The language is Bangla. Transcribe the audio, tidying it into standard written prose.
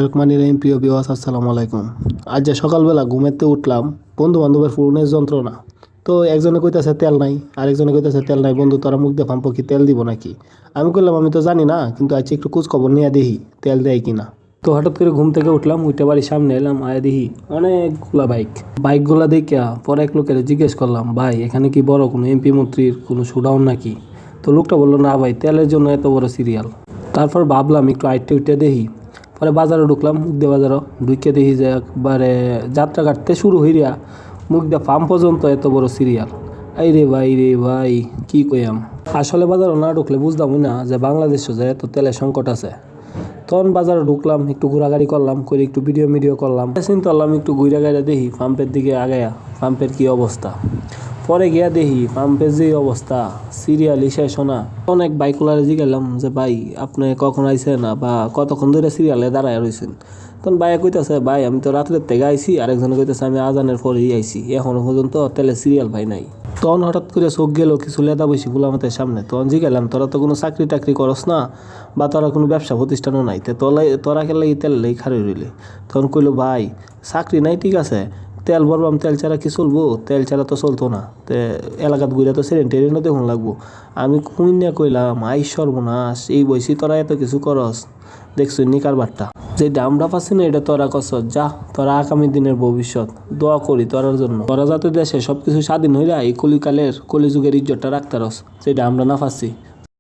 বিসমিল্লাহির রহমানির রহিম। প্রিয় ভিউয়ার্স, আসসালামু আলাইকুম। আজ যে সকালবেলা ঘুমেতে উঠলাম, বন্ধু বান্ধবের ফোনের যন্ত্রণা। তো একজনে কইতাছে তেল নাই, আরেকজনে কইতাছে তেল নাই। বন্ধু, তোরা মুখ দিয়ে পাম্প কি তেল দিব নাকি? আমি কইলাম আমি তো জানি না, কিন্তু আজকে একটু খোঁজ খবর নিয়ে দেখি তেল দেয় কিনা। তো হঠাৎ করে ঘুম থেকে উঠলাম, উঠে বাড়ির সামনে এলাম, আয় দেখি অনেকগুলা বাইকগুলা দেখিয়া পরে এক লোকের জিজ্ঞেস করলাম, ভাই এখানে কি বড় কোনো এমপি মন্ত্রীর কোনো শোডাউন নাকি? তো লোকটা বললো, না ভাই, তেলের জন্য এত বড় সিরিয়াল। তারপর ভাবলাম একটু আইটে উঠে দেখি। পরে বাজারে ঢুকলাম, মুখ দিয়ে বাজারও ঢুকে দেখি যে একবারে যাত্রা কাটতে শুরু হইয়া মুখ দিয়ে ফার্ম পর্যন্ত এত বড় সিরিয়াল। এই রে ভাই, কি কইয়াম। আসলে বাজারও না ঢুকলে বুঝতামই না যে বাংলাদেশে যে এত তেলের সংকট আছে। তখন বাজারে ঢুকলাম, একটু ঘোরাঘুরি করলাম, করে একটু ভিডিও করলাম, চিন্তা করলাম একটু ঘুরে গাইরা দেখি পাম্পের দিকে আগায়া পাম্পের কি অবস্থা। পরে গিয়া দেখি পাম্পের যে অবস্থা, সিরিয়াল শেষ না। অনেক বাইকওয়ালারে জিজ্ঞাসলাম যে ভাই আপনি কখন আইছেন না বা কতক্ষণ ধরে সিরিয়ালে দাঁড়ায় রয়েছেন। তখন ভাইয়া কইতেছে, ভাই আমি তো রাত্রের থেকে আইছি, আরেকজনে কইতেছে আমি আজানের পরেই আইছি, এখনো পর্যন্ত তেলের সিরিয়াল ভাই নাই। তখন হঠাৎ করে চোখ গেল কিছু লেদা বসি গুলামতের সামনে। তখন জিজ্ঞাসলাম, তোরা তো কোনো চাকরি টাকরি করস না বা তোরা কোনো ব্যবসা প্রতিষ্ঠানও নাই, তো তোরা কেন লাগি তেল লেগে খারে রইলে? তখন কইলো, ভাই চাকরি নাই ঠিক আছে, তেল ভরবাম, তেল ছাড়া কি চলবো? তেল ছাড়া তো চলতো না, তে এলাকাত ঘুরে তো সেরেন্টেরিনও দেখুন লাগবো। আমি কুইন্যা কইলাম, আই সর্বনাশ, এই বয়সী তোরা এত কিছু করস, দেখছো নি কারবারটা। যেটা আমরা পাচ্ছি না এটা তোরা কস, যা তোরা আগামী দিনের ভবিষ্যৎ দোয়া করি তোরার জন্য। তোরা যাতে দেশে সবকিছু স্বাধীন হইরা এই কলিকালের কলিযুগের ইজ্জতটা রাখতে রস, যেটা আমরা না পাচ্ছি।